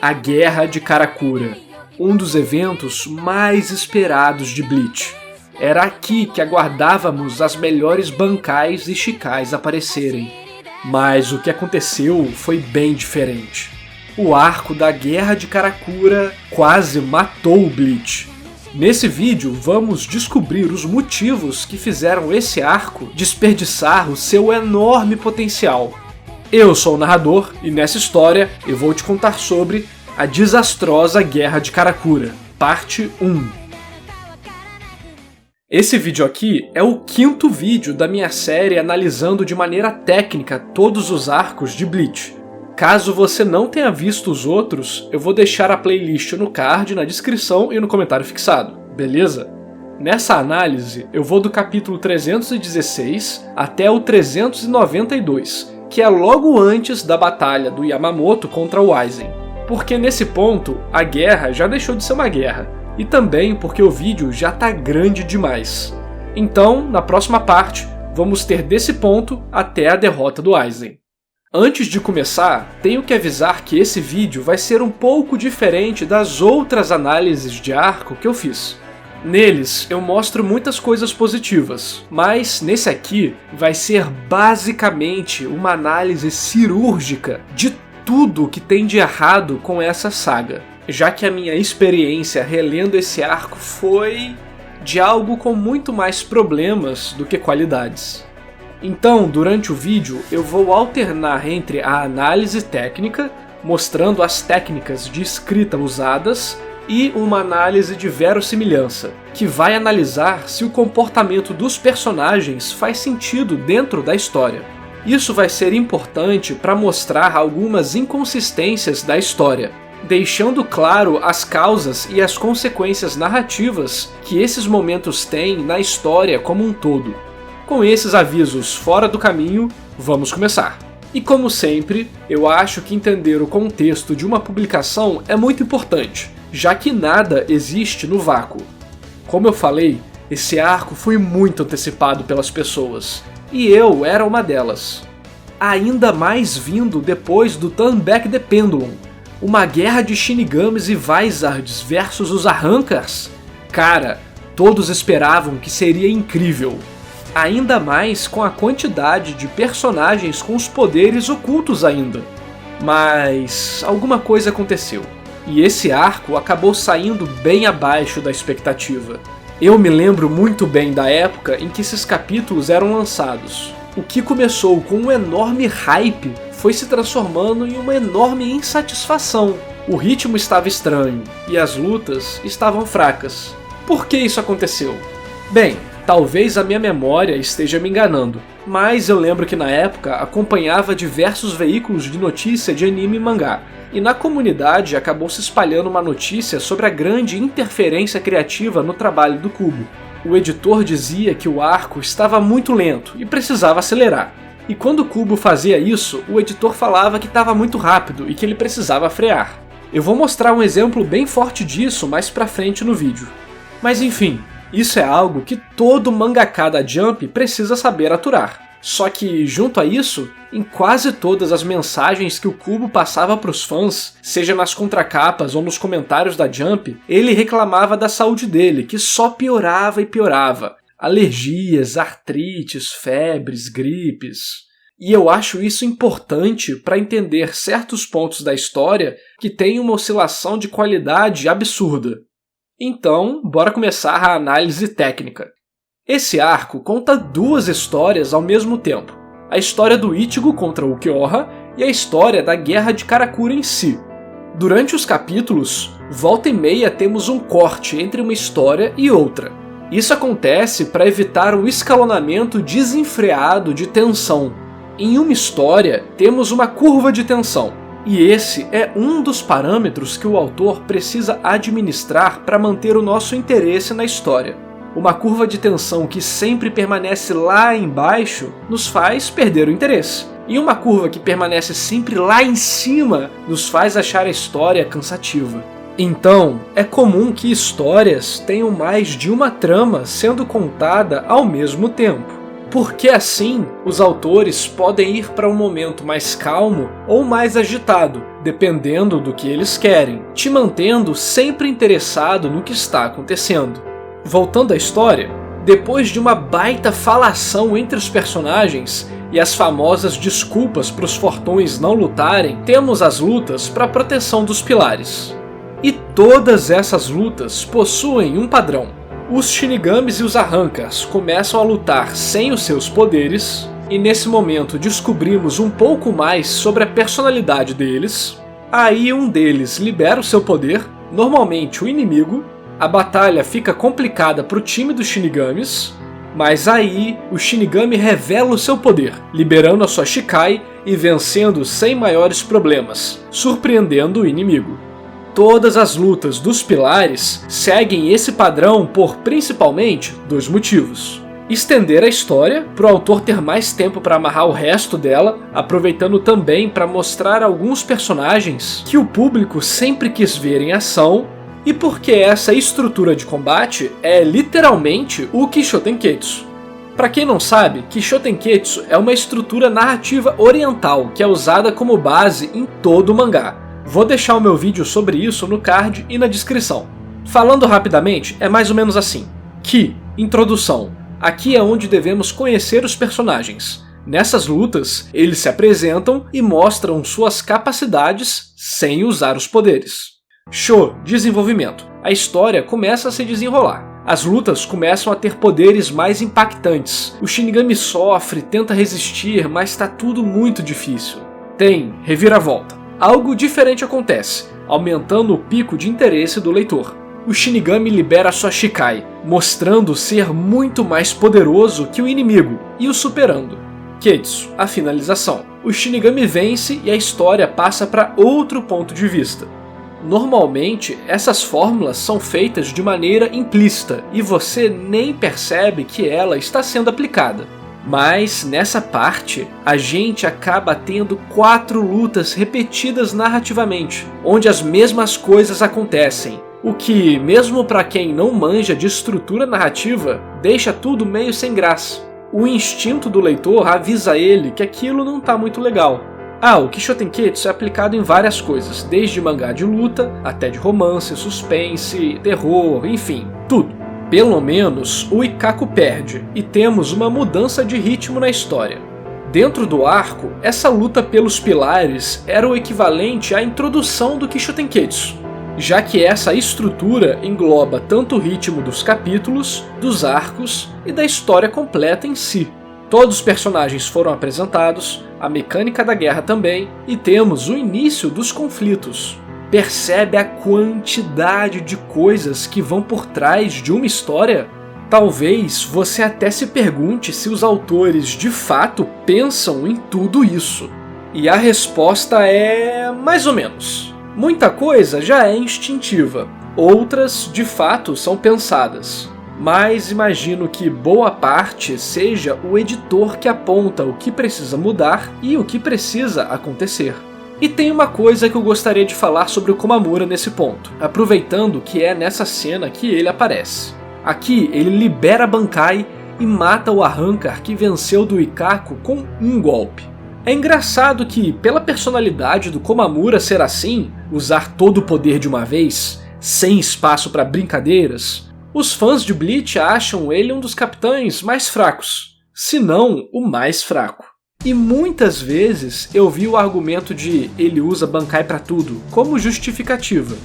A Guerra de Karakura, um dos eventos mais esperados de Bleach. Era aqui que aguardávamos as melhores Bankais e Chikais aparecerem. Mas o que aconteceu foi bem diferente. O arco da Guerra de Karakura quase matou o Bleach. Nesse vídeo vamos descobrir os motivos que fizeram esse arco desperdiçar o seu enorme potencial. Eu sou o narrador e nessa história eu vou te contar sobre a desastrosa Guerra de Karakura, parte 1. Esse vídeo aqui é o 5º vídeo da minha série analisando de maneira técnica todos os arcos de Bleach. Caso você não tenha visto os outros, eu vou deixar a playlist no card, na descrição e no comentário fixado, beleza? Nessa análise, eu vou do capítulo 316 até o 392, que é logo antes da batalha do Yamamoto contra o Aizen. Porque nesse ponto, a guerra já deixou de ser uma guerra, e também porque o vídeo já tá grande demais. Então, na próxima parte, vamos ter desse ponto até a derrota do Aizen. Antes de começar, tenho que avisar que esse vídeo vai ser um pouco diferente das outras análises de arco que eu fiz. Neles, eu mostro muitas coisas positivas, mas nesse aqui vai ser basicamente uma análise cirúrgica de tudo que tem de errado com essa saga, já que a minha experiência relendo esse arco foi de algo com muito mais problemas do que qualidades. Então, durante o vídeo, eu vou alternar entre a análise técnica, mostrando as técnicas de escrita usadas, e uma análise de verossimilhança, que vai analisar se o comportamento dos personagens faz sentido dentro da história. Isso vai ser importante para mostrar algumas inconsistências da história, deixando claro as causas e as consequências narrativas que esses momentos têm na história como um todo. Com esses avisos fora do caminho, vamos começar. E como sempre, eu acho que entender o contexto de uma publicação é muito importante, já que nada existe no vácuo. Como eu falei, esse arco foi muito antecipado pelas pessoas, e eu era uma delas. Ainda mais vindo depois do Turn Back the Pendulum, uma guerra de Shinigamis e Vizards versus os Arrancars. Cara, todos esperavam que seria incrível. Ainda mais com a quantidade de personagens com os poderes ocultos ainda. Mas alguma coisa aconteceu, e esse arco acabou saindo bem abaixo da expectativa. Eu me lembro muito bem da época em que esses capítulos eram lançados. O que começou com um enorme hype foi se transformando em uma enorme insatisfação. O ritmo estava estranho, e as lutas estavam fracas. Por que isso aconteceu? Bem, talvez a minha memória esteja me enganando, mas eu lembro que na época acompanhava diversos veículos de notícia de anime e mangá, e na comunidade acabou se espalhando uma notícia sobre a grande interferência criativa no trabalho do Kubo. O editor dizia que o arco estava muito lento e precisava acelerar, e quando o Kubo fazia isso, o editor falava que estava muito rápido e que ele precisava frear. Eu vou mostrar um exemplo bem forte disso mais pra frente no vídeo. Mas enfim, isso é algo que todo mangaka da Jump precisa saber aturar. Só que, junto a isso, em quase todas as mensagens que o Kubo passava para os fãs, seja nas contracapas ou nos comentários da Jump, ele reclamava da saúde dele, que só piorava e piorava. Alergias, artrites, febres, gripes. E eu acho isso importante para entender certos pontos da história que têm uma oscilação de qualidade absurda. Então, bora começar a análise técnica. Esse arco conta duas histórias ao mesmo tempo. A história do Ichigo contra o Ukiyoha e a história da Guerra de Karakura em si. Durante os capítulos, volta e meia temos um corte entre uma história e outra. Isso acontece para evitar um escalonamento desenfreado de tensão. Em uma história, temos uma curva de tensão. E esse é um dos parâmetros que o autor precisa administrar para manter o nosso interesse na história. Uma curva de tensão que sempre permanece lá embaixo nos faz perder o interesse. E uma curva que permanece sempre lá em cima nos faz achar a história cansativa. Então, é comum que histórias tenham mais de uma trama sendo contada ao mesmo tempo. porque assim os autores podem ir para um momento mais calmo ou mais agitado, dependendo do que eles querem, te mantendo sempre interessado no que está acontecendo. Voltando à história, depois de uma baita falação entre os personagens e as famosas desculpas para os fortões não lutarem, temos as lutas para a proteção dos pilares. E todas essas lutas possuem um padrão. Os Shinigamis e os Arrancars começam a lutar sem os seus poderes, e nesse momento descobrimos um pouco mais sobre a personalidade deles. Aí um deles libera o seu poder, normalmente o inimigo. A batalha fica complicada para o time dos Shinigamis, mas aí o Shinigami revela o seu poder, liberando a sua Shikai e vencendo sem maiores problemas, surpreendendo o inimigo. Todas as lutas dos pilares seguem esse padrão por principalmente 2 motivos. Estender a história, para o autor ter mais tempo para amarrar o resto dela, aproveitando também para mostrar alguns personagens que o público sempre quis ver em ação, e porque essa estrutura de combate é literalmente o Kisho Tenketsu. Para quem não sabe, Kisho Tenketsu é uma estrutura narrativa oriental que é usada como base em todo o mangá. Vou deixar o meu vídeo sobre isso no card e na descrição. Falando rapidamente, é mais ou menos assim. Ki, introdução. Aqui é onde devemos conhecer os personagens. Nessas lutas, eles se apresentam e mostram suas capacidades sem usar os poderes. Sho, desenvolvimento. A história começa a se desenrolar. As lutas começam a ter poderes mais impactantes. O Shinigami sofre, tenta resistir, mas está tudo muito difícil. Tem reviravolta. Algo diferente acontece, aumentando o pico de interesse do leitor. O Shinigami libera sua Shikai, mostrando ser muito mais poderoso que o inimigo e o superando. Ketsu, a finalização. O Shinigami vence e a história passa para outro ponto de vista. Normalmente, essas fórmulas são feitas de maneira implícita e você nem percebe que ela está sendo aplicada. Mas, nessa parte, a gente acaba tendo 4 lutas repetidas narrativamente, onde as mesmas coisas acontecem, o que, mesmo para quem não manja de estrutura narrativa, deixa tudo meio sem graça. O instinto do leitor avisa ele que aquilo não está muito legal. O Kisho Tenketsu é aplicado em várias coisas, desde mangá de luta, até de romance, suspense, terror, enfim, tudo. Pelo menos o Ikkaku perde, e temos uma mudança de ritmo na história. Dentro do arco, essa luta pelos pilares era o equivalente à introdução do Kisho Tenketsu, já que essa estrutura engloba tanto o ritmo dos capítulos, dos arcos e da história completa em si. Todos os personagens foram apresentados, a mecânica da guerra também, e temos o início dos conflitos. Percebe a quantidade de coisas que vão por trás de uma história? Talvez você até se pergunte se os autores de fato pensam em tudo isso. E a resposta é mais ou menos. Muita coisa já é instintiva, outras de fato são pensadas. Mas imagino que boa parte seja o editor que aponta o que precisa mudar e o que precisa acontecer. E tem uma coisa que eu gostaria de falar sobre o Komamura nesse ponto, aproveitando que é nessa cena que ele aparece. Aqui ele libera a Bankai e mata o Arrancar que venceu do Ikkaku com um golpe. É engraçado que, pela personalidade do Komamura ser assim, usar todo o poder de uma vez, sem espaço para brincadeiras, os fãs de Bleach acham ele um dos capitães mais fracos, se não o mais fraco. E muitas vezes eu vi o argumento de ele usa Bankai pra tudo como justificativa.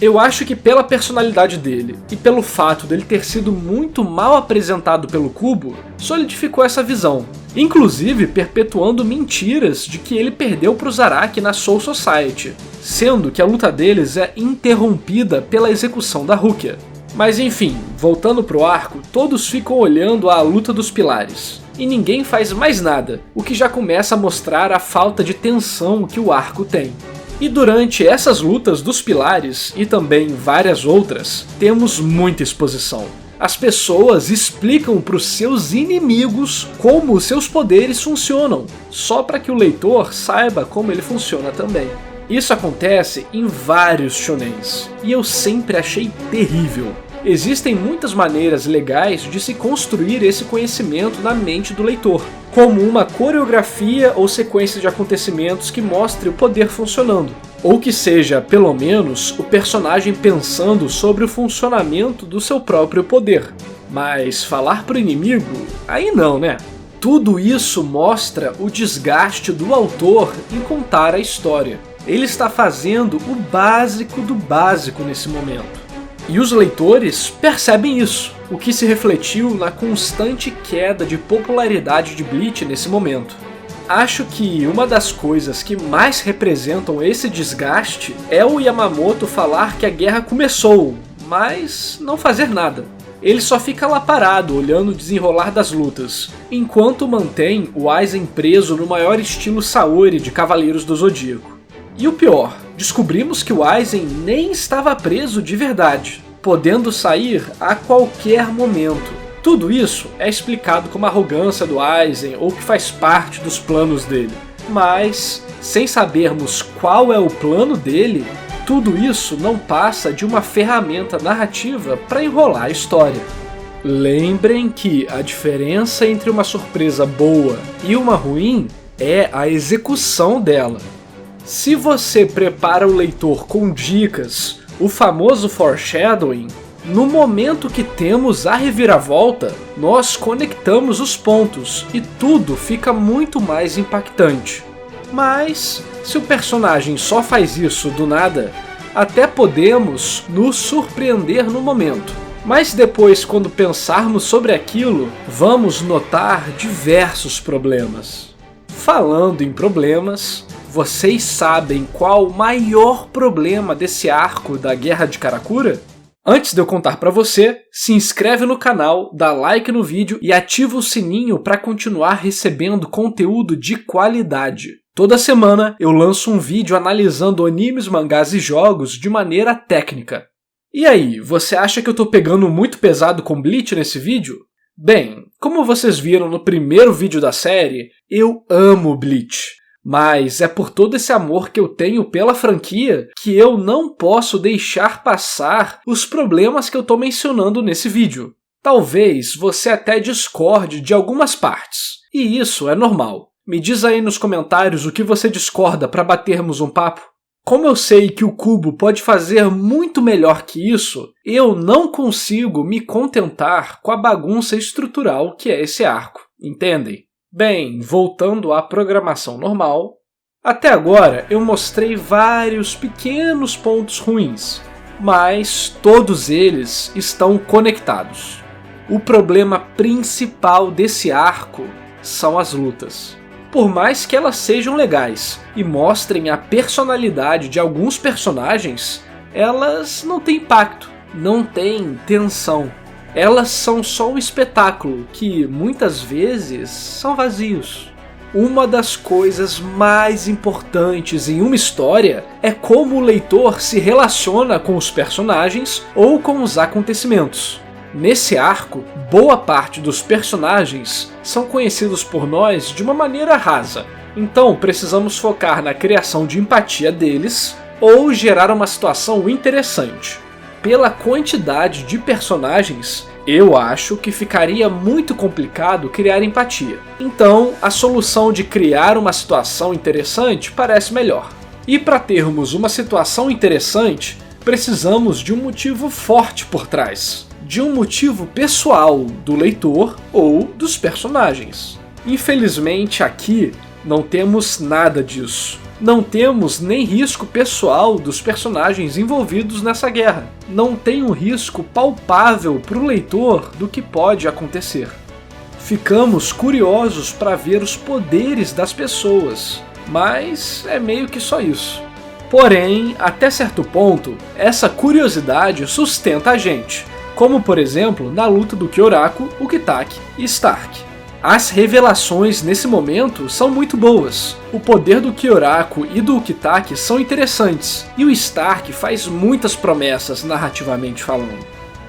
Eu acho que pela personalidade dele e pelo fato dele ter sido muito mal apresentado pelo Kubo, solidificou essa visão, inclusive perpetuando mentiras de que ele perdeu pro Zaraki na Soul Society, sendo que a luta deles é interrompida pela execução da Rukia. Mas enfim, voltando pro arco, todos ficam olhando a luta dos pilares, e ninguém faz mais nada, o que já começa a mostrar a falta de tensão que o arco tem. E durante essas lutas dos pilares, e também várias outras, temos muita exposição. As pessoas explicam para os seus inimigos como os seus poderes funcionam, só para que o leitor saiba como ele funciona também. Isso acontece em vários shonens, e eu sempre achei terrível. Existem muitas maneiras legais de se construir esse conhecimento na mente do leitor, como uma coreografia ou sequência de acontecimentos que mostre o poder funcionando, ou que seja, pelo menos, o personagem pensando sobre o funcionamento do seu próprio poder. Mas falar pro inimigo? Aí não, né? Tudo isso mostra o desgaste do autor em contar a história. Ele está fazendo o básico do básico nesse momento. E os leitores percebem isso, o que se refletiu na constante queda de popularidade de Bleach nesse momento. Acho que uma das coisas que mais representam esse desgaste é o Yamamoto falar que a guerra começou, mas não fazer nada. Ele só fica lá parado, olhando o desenrolar das lutas, enquanto mantém o Aizen preso no maior estilo Saori de Cavaleiros do Zodíaco. E o pior, descobrimos que o Aizen nem estava preso de verdade, podendo sair a qualquer momento. Tudo isso é explicado como arrogância do Aizen ou que faz parte dos planos dele. Mas, sem sabermos qual é o plano dele, tudo isso não passa de uma ferramenta narrativa para enrolar a história. Lembrem que a diferença entre uma surpresa boa e uma ruim é a execução dela. Se você prepara o leitor com dicas, o famoso foreshadowing, no momento que temos a reviravolta, nós conectamos os pontos e tudo fica muito mais impactante. Mas, se o personagem só faz isso do nada, até podemos nos surpreender no momento. Mas depois, quando pensarmos sobre aquilo, vamos notar diversos problemas. Falando em problemas, vocês sabem qual o maior problema desse arco da Guerra de Karakura? Antes de eu contar pra você, se inscreve no canal, dá like no vídeo e ativa o sininho para continuar recebendo conteúdo de qualidade. Toda semana eu lanço um vídeo analisando animes, mangás e jogos de maneira técnica. E aí, você acha que eu tô pegando muito pesado com Bleach nesse vídeo? Bem, como vocês viram no primeiro vídeo da série, eu amo Bleach. Mas é por todo esse amor que eu tenho pela franquia que eu não posso deixar passar os problemas que eu tô mencionando nesse vídeo. Talvez você até discorde de algumas partes, e isso é normal. Me diz aí nos comentários o que você discorda para batermos um papo. Como eu sei que o Kubo pode fazer muito melhor que isso, eu não consigo me contentar com a bagunça estrutural que é esse arco, entendem? Bem, voltando à programação normal, até agora eu mostrei vários pequenos pontos ruins, mas todos eles estão conectados. O problema principal desse arco são as lutas. Por mais que elas sejam legais e mostrem a personalidade de alguns personagens, elas não têm impacto, não têm tensão. Elas são só um espetáculo que, muitas vezes, são vazios. Uma das coisas mais importantes em uma história é como o leitor se relaciona com os personagens ou com os acontecimentos. Nesse arco, boa parte dos personagens são conhecidos por nós de uma maneira rasa, então precisamos focar na criação de empatia deles ou gerar uma situação interessante. Pela quantidade de personagens, eu acho que ficaria muito complicado criar empatia. Então, a solução de criar uma situação interessante parece melhor. E para termos uma situação interessante, precisamos de um motivo forte por trás. De um motivo pessoal do leitor ou dos personagens. Infelizmente, aqui não temos nada disso. Não temos nem risco pessoal dos personagens envolvidos nessa guerra. Não tem um risco palpável para o leitor do que pode acontecer. Ficamos curiosos para ver os poderes das pessoas, mas é meio que só isso. Porém, até certo ponto, essa curiosidade sustenta a gente, como por exemplo na luta do Kyoraku, Ukitake e Stark. As revelações nesse momento são muito boas. O poder do Kyoraku e do Ukitake são interessantes, e o Stark faz muitas promessas narrativamente falando.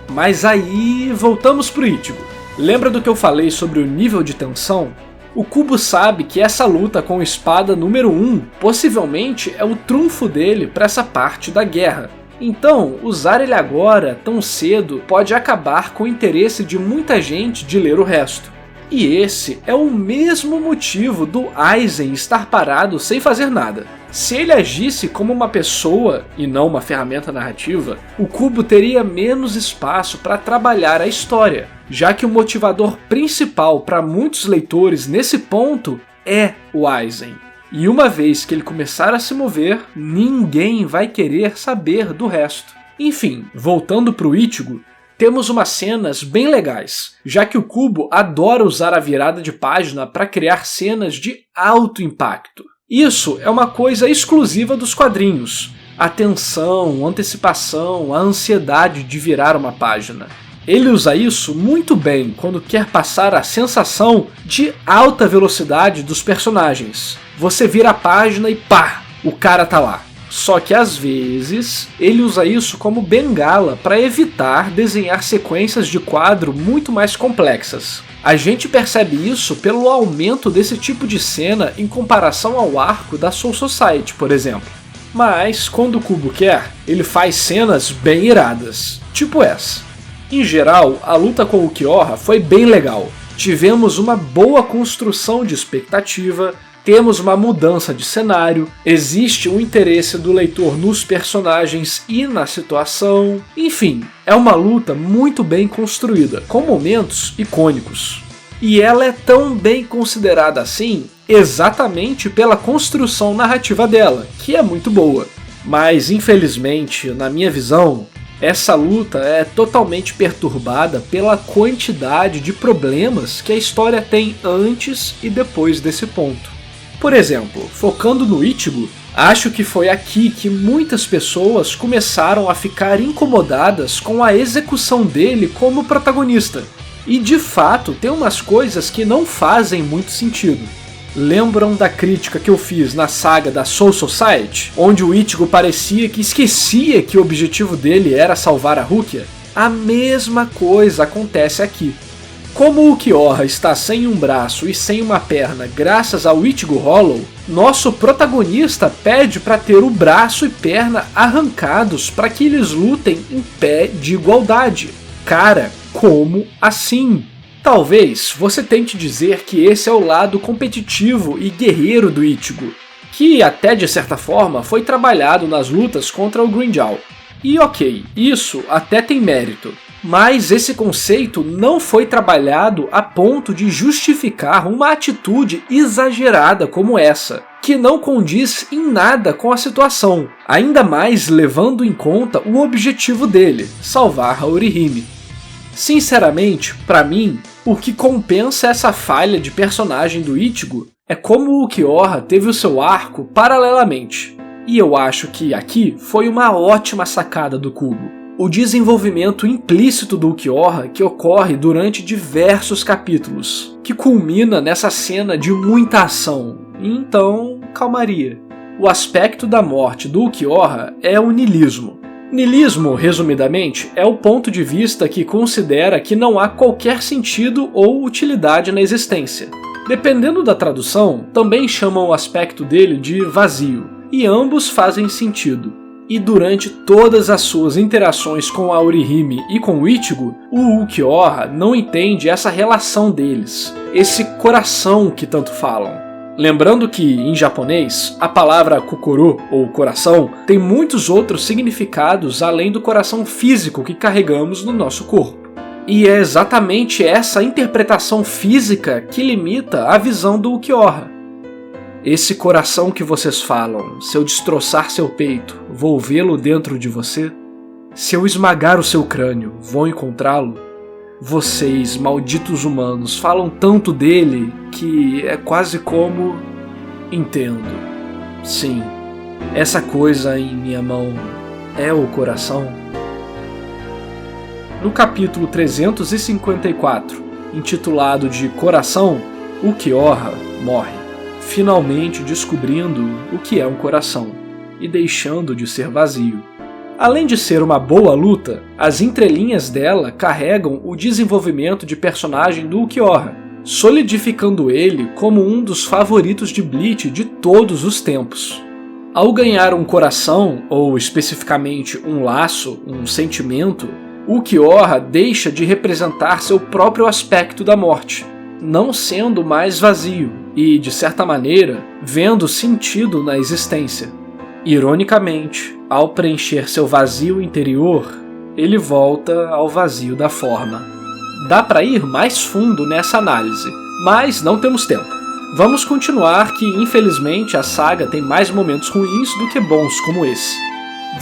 Mas aí voltamos pro Ichigo. Lembra do que eu falei sobre o nível de tensão? O Kubo sabe que essa luta com espada número 1 possivelmente é o trunfo dele para essa parte da guerra. Então, usar ele agora, tão cedo, pode acabar com o interesse de muita gente de ler o resto. E esse é o mesmo motivo do Aizen estar parado sem fazer nada. Se ele agisse como uma pessoa e não uma ferramenta narrativa, o Kubo teria menos espaço para trabalhar a história, já que o motivador principal para muitos leitores nesse ponto é o Aizen. E uma vez que ele começar a se mover, ninguém vai querer saber do resto. Enfim, voltando para o Ichigo, temos umas cenas bem legais, já que o Kubo adora usar a virada de página para criar cenas de alto impacto. Isso é uma coisa exclusiva dos quadrinhos. A tensão, a antecipação, a ansiedade de virar uma página. Ele usa isso muito bem quando quer passar a sensação de alta velocidade dos personagens. Você vira a página e pá, o cara tá lá. Só que às vezes ele usa isso como bengala para evitar desenhar sequências de quadro muito mais complexas. A gente percebe isso pelo aumento desse tipo de cena em comparação ao arco da Soul Society, por exemplo. Mas quando o Kubo quer, ele faz cenas bem iradas, tipo essa. Em geral, a luta com o Ukiyoha foi bem legal. Tivemos uma boa construção de expectativa, temos uma mudança de cenário, existe um interesse do leitor nos personagens e na situação. Enfim, é uma luta muito bem construída, com momentos icônicos. E ela é tão bem considerada assim exatamente pela construção narrativa dela, que é muito boa. Mas infelizmente, na minha visão, essa luta é totalmente perturbada pela quantidade de problemas que a história tem antes e depois desse ponto. Por exemplo, focando no Ichigo, acho que foi aqui que muitas pessoas começaram a ficar incomodadas com a execução dele como protagonista. E de fato, tem umas coisas que não fazem muito sentido. Lembram da crítica que eu fiz na saga da Soul Society, onde o Ichigo parecia que esquecia que o objetivo dele era salvar a Rukia? A mesma coisa acontece aqui. Como o Ukiyoha está sem um braço e sem uma perna graças ao Ichigo Hollow, nosso protagonista pede para ter o braço e perna arrancados para que eles lutem em pé de igualdade. Cara, como assim? Talvez você tente dizer que esse é o lado competitivo e guerreiro do Ichigo, que até de certa forma foi trabalhado nas lutas contra o Grimmjow. E ok, isso até tem mérito. Mas esse conceito não foi trabalhado a ponto de justificar uma atitude exagerada como essa, que não condiz em nada com a situação, ainda mais levando em conta o objetivo dele, salvar a Orihime. Sinceramente, pra mim, o que compensa essa falha de personagem do Ichigo é como o Ukiyoha teve o seu arco paralelamente, e eu acho que aqui foi uma ótima sacada do Kubo. O desenvolvimento implícito do Ukiyoha que ocorre durante diversos capítulos, que culmina nessa cena de muita ação, e então calmaria. O aspecto da morte do Ukiyoha é o niilismo. Niilismo, resumidamente, é o ponto de vista que considera que não há qualquer sentido ou utilidade na existência. Dependendo da tradução, também chamam o aspecto dele de vazio, e ambos fazem sentido. E durante todas as suas interações com a Orihime e com o Ichigo, o Ukiyoha não entende essa relação deles, esse coração que tanto falam. Lembrando que, em japonês, a palavra kokoro, ou coração, tem muitos outros significados além do coração físico que carregamos no nosso corpo. E é exatamente essa interpretação física que limita a visão do Ukiyoha. Esse coração que vocês falam, se eu destroçar seu peito, vou vê-lo dentro de você? Se eu esmagar o seu crânio, vou encontrá-lo? Vocês, malditos humanos, falam tanto dele que é quase como... Entendo. Sim, essa coisa em minha mão é o coração? No capítulo 354, intitulado de Coração, Ukiyoha morre, finalmente descobrindo o que é um coração e deixando de ser vazio. Além de ser uma boa luta, as entrelinhas dela carregam o desenvolvimento de personagem do Ukiyoha, solidificando ele como um dos favoritos de Bleach de todos os tempos. Ao ganhar um coração, ou especificamente um laço, um sentimento, Ulquiorra deixa de representar seu próprio aspecto da morte, não sendo mais vazio e, de certa maneira, vendo sentido na existência. Ironicamente, ao preencher seu vazio interior, ele volta ao vazio da forma. Dá para ir mais fundo nessa análise, mas não temos tempo. Vamos continuar que, infelizmente, a saga tem mais momentos ruins do que bons como esse.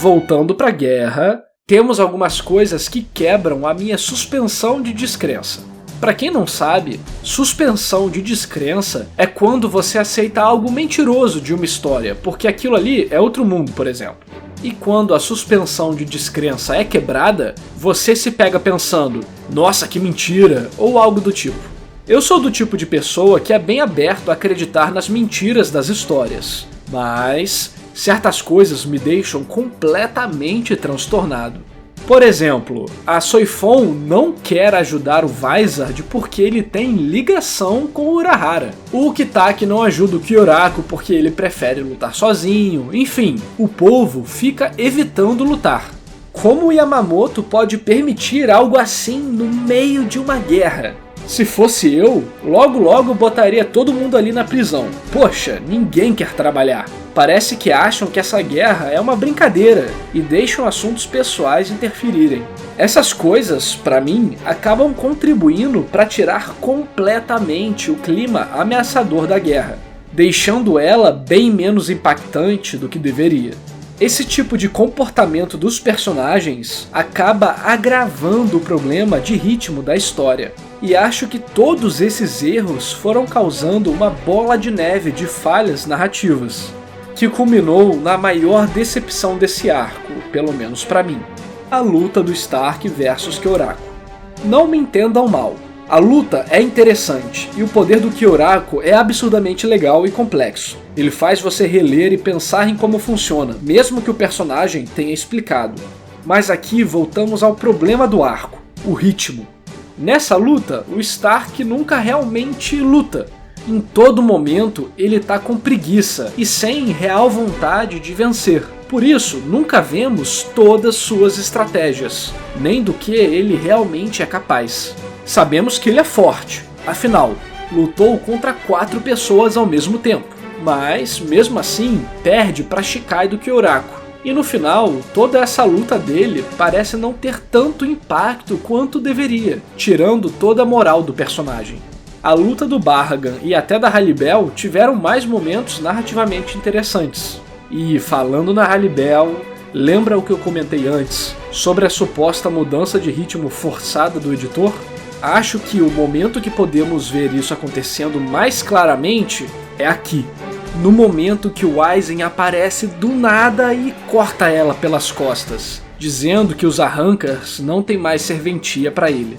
Voltando para a guerra, temos algumas coisas que quebram a minha suspensão de descrença. Para quem não sabe, suspensão de descrença é quando você aceita algo mentiroso de uma história, porque aquilo ali é outro mundo, por exemplo. E quando a suspensão de descrença é quebrada, você se pega pensando, nossa, que mentira, ou algo do tipo. Eu sou do tipo de pessoa que é bem aberto a acreditar nas mentiras das histórias, mas certas coisas me deixam completamente transtornado. Por exemplo, a Soifon não quer ajudar o Vizard porque ele tem ligação com o Urahara. O Kitaki não ajuda o Kyoraku porque ele prefere lutar sozinho. Enfim, o povo fica evitando lutar. Como o Yamamoto pode permitir algo assim no meio de uma guerra? Se fosse eu, logo botaria todo mundo ali na prisão. Poxa, ninguém quer trabalhar. Parece que acham que essa guerra é uma brincadeira e deixam assuntos pessoais interferirem. Essas coisas, pra mim, acabam contribuindo para tirar completamente o clima ameaçador da guerra, deixando ela bem menos impactante do que deveria. Esse tipo de comportamento dos personagens acaba agravando o problema de ritmo da história. E acho que todos esses erros foram causando uma bola de neve de falhas narrativas, que culminou na maior decepção desse arco, pelo menos pra mim, a luta do Stark versus Kyoraku. Não me entendam mal, a luta é interessante e o poder do Kyoraku é absurdamente legal e complexo. Ele faz você reler e pensar em como funciona, mesmo que o personagem tenha explicado. Mas aqui voltamos ao problema do arco, o ritmo. Nessa luta, o Stark nunca realmente luta. Em todo momento, ele tá com preguiça e sem real vontade de vencer. Por isso, nunca vemos todas suas estratégias, nem do que ele realmente é capaz. Sabemos que ele é forte, afinal, lutou contra 4 pessoas ao mesmo tempo. Mas, mesmo assim, perde para Shikai do Kyoraku. E no final, toda essa luta dele parece não ter tanto impacto quanto deveria, tirando toda a moral do personagem. A luta do Barragan e até da Halibel tiveram mais momentos narrativamente interessantes. E falando na Halibel, lembra o que eu comentei antes sobre a suposta mudança de ritmo forçada do editor? Acho que o momento que podemos ver isso acontecendo mais claramente é aqui. No momento que o Aizen aparece do nada e corta ela pelas costas, dizendo que os Arrancars não tem mais serventia para ele.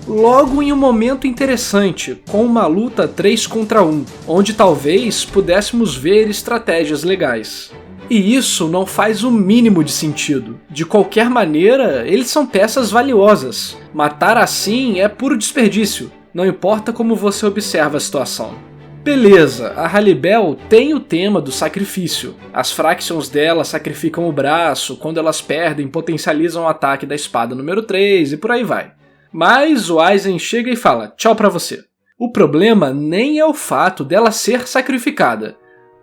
Logo em um momento interessante, com uma luta 3 contra 1, onde talvez pudéssemos ver estratégias legais. E isso não faz o mínimo de sentido. De qualquer maneira, eles são peças valiosas. Matar assim é puro desperdício, não importa como você observa a situação. Beleza, a Halibel tem o tema do sacrifício. As fractions dela sacrificam o braço, quando elas perdem potencializam o ataque da espada número 3 e por aí vai. Mas o Aizen chega e fala, tchau pra você. O problema nem é o fato dela ser sacrificada,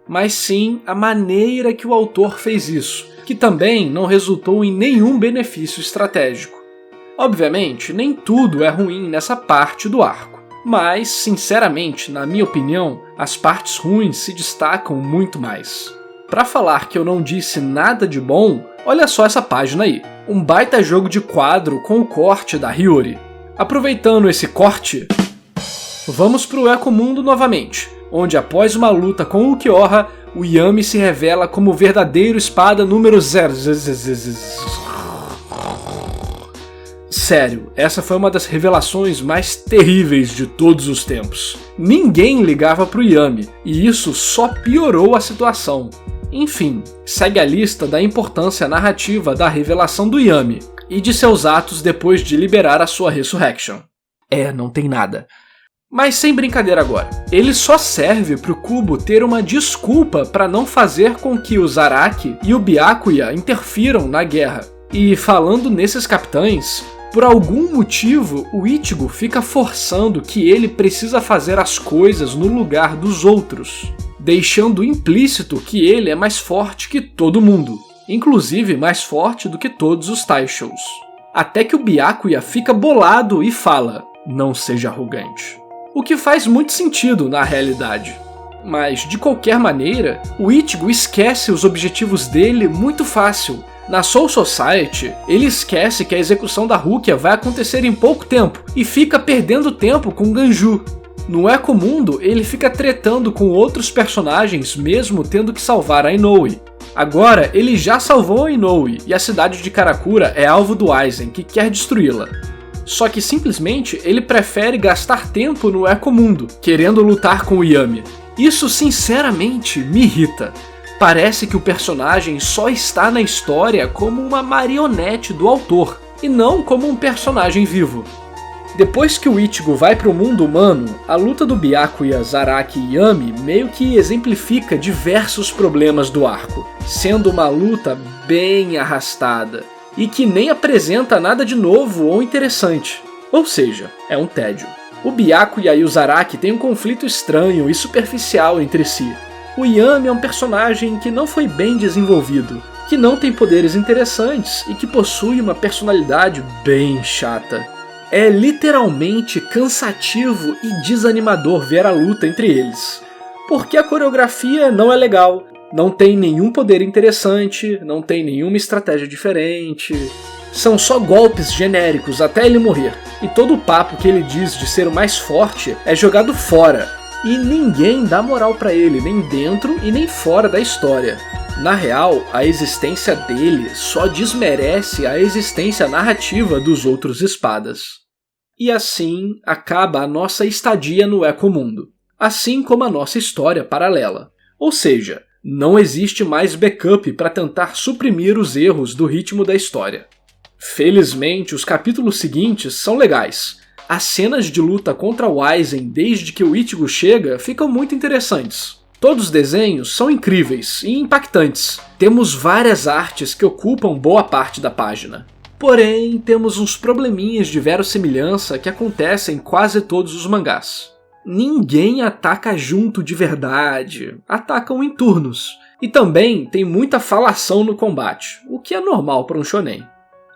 mas sim a maneira que o autor fez isso, que também não resultou em nenhum benefício estratégico. Obviamente, nem tudo é ruim nessa parte do arco. Mas, sinceramente, na minha opinião, as partes ruins se destacam muito mais. Pra falar que eu não disse nada de bom, olha só essa página aí. Um baita jogo de quadro com o corte da Hiyori. Aproveitando esse corte, vamos pro Ecomundo novamente, onde após uma luta com o Ulquiorra, o Yami se revela como o verdadeiro espada número 0. Sério, essa foi uma das revelações mais terríveis de todos os tempos. Ninguém ligava pro Yami, e isso só piorou a situação. Enfim, segue a lista da importância narrativa da revelação do Yami, e de seus atos depois de liberar a sua Resurrection. Não tem nada. Mas sem brincadeira agora, ele só serve pro Kubo ter uma desculpa para não fazer com que o Zaraki e o Byakuya interfiram na guerra. E falando nesses capitães, por algum motivo o Ichigo fica forçando que ele precisa fazer as coisas no lugar dos outros, deixando implícito que ele é mais forte que todo mundo, inclusive mais forte do que todos os Taishos. Até que o Byakuya fica bolado e fala, não seja arrogante. O que faz muito sentido na realidade. Mas, de qualquer maneira, o Ichigo esquece os objetivos dele muito fácil. Na Soul Society, ele esquece que a execução da Rukia vai acontecer em pouco tempo e fica perdendo tempo com Ganju. No Ecomundo, ele fica tretando com outros personagens mesmo tendo que salvar a Inoue. Agora, ele já salvou a Inoue e a cidade de Karakura é alvo do Aizen, que quer destruí-la. Só que simplesmente ele prefere gastar tempo no Ecomundo, querendo lutar com o Yami. Isso sinceramente me irrita. Parece que o personagem só está na história como uma marionete do autor, e não como um personagem vivo. Depois que o Ichigo vai para o mundo humano, a luta do Byakuya, Zaraki e Yami meio que exemplifica diversos problemas do arco, sendo uma luta bem arrastada, e que nem apresenta nada de novo ou interessante. Ou seja, é um tédio. O Byakuya e o Zaraki têm um conflito estranho e superficial entre si. O Yami é um personagem que não foi bem desenvolvido, que não tem poderes interessantes e que possui uma personalidade bem chata. É literalmente cansativo e desanimador ver a luta entre eles, porque a coreografia não é legal, não tem nenhum poder interessante, não tem nenhuma estratégia diferente. São só golpes genéricos até ele morrer, e todo o papo que ele diz de ser o mais forte é jogado fora, e ninguém dá moral pra ele, nem dentro e nem fora da história. Na real, a existência dele só desmerece a existência narrativa dos outros espadas. E assim acaba a nossa estadia no Ecomundo, assim como a nossa história paralela. Ou seja, não existe mais backup para tentar suprimir os erros do ritmo da história. Felizmente, os capítulos seguintes são legais. As cenas de luta contra o Aizen desde que o Ichigo chega ficam muito interessantes. Todos os desenhos são incríveis e impactantes. Temos várias artes que ocupam boa parte da página. Porém, temos uns probleminhas de verossimilhança que acontecem em quase todos os mangás. Ninguém ataca junto de verdade, atacam em turnos. E também tem muita falação no combate, o que é normal para um shonen.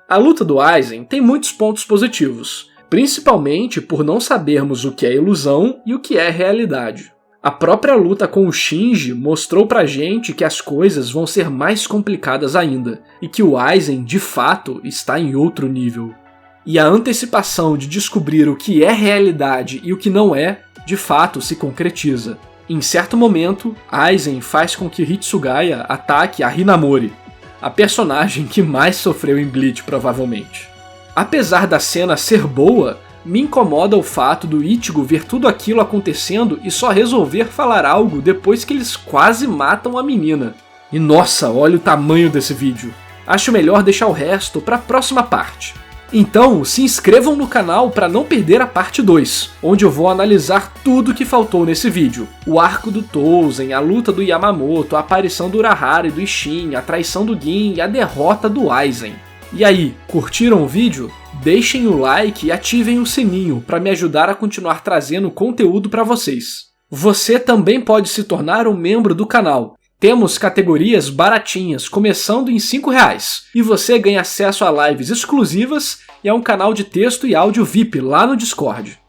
A luta do Aizen tem muitos pontos positivos, principalmente por não sabermos o que é ilusão e o que é realidade. A própria luta com o Shinji mostrou pra gente que as coisas vão ser mais complicadas ainda, e que o Aizen, de fato, está em outro nível. E a antecipação de descobrir o que é realidade e o que não é, de fato se concretiza. Em certo momento, Aizen faz com que Hitsugaya ataque a Hinamori, a personagem que mais sofreu em Bleach provavelmente. Apesar da cena ser boa, me incomoda o fato do Ichigo ver tudo aquilo acontecendo e só resolver falar algo depois que eles quase matam a menina. E nossa, olha o tamanho desse vídeo. Acho melhor deixar o resto para a próxima parte. Então, se inscrevam no canal para não perder a parte 2, onde eu vou analisar tudo que faltou nesse vídeo. O arco do Touzen, a luta do Yamamoto, a aparição do Urahara e do Ishin, a traição do Gin e a derrota do Aizen. E aí, curtiram o vídeo? Deixem o like e ativem o sininho para me ajudar a continuar trazendo conteúdo para vocês. Você também pode se tornar um membro do canal. Temos categorias baratinhas, começando em R$5, e você ganha acesso a lives exclusivas e a um canal de texto e áudio VIP lá no Discord.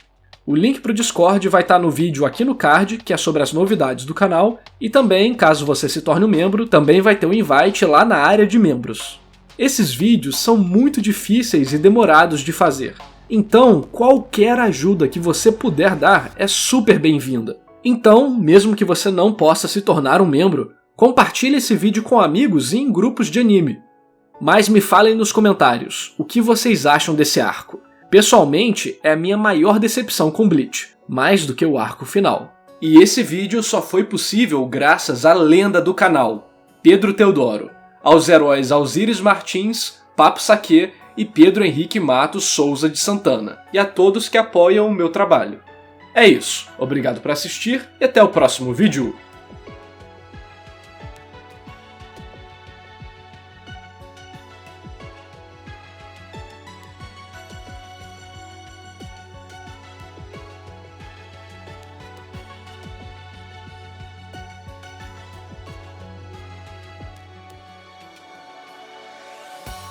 O link para o Discord vai estar no vídeo aqui no card, que é sobre as novidades do canal, e também, caso você se torne um membro, também vai ter um invite lá na área de membros. Esses vídeos são muito difíceis e demorados de fazer, então qualquer ajuda que você puder dar é super bem-vinda. Então, mesmo que você não possa se tornar um membro, compartilhe esse vídeo com amigos e em grupos de anime. Mas me falem nos comentários o que vocês acham desse arco. Pessoalmente, é a minha maior decepção com Bleach, mais do que o arco final. E esse vídeo só foi possível graças à lenda do canal, Pedro Teodoro, aos heróis Alzires Martins, Papo Saque e Pedro Henrique Matos Souza de Santana, e a todos que apoiam o meu trabalho. É isso, obrigado por assistir e até o próximo vídeo.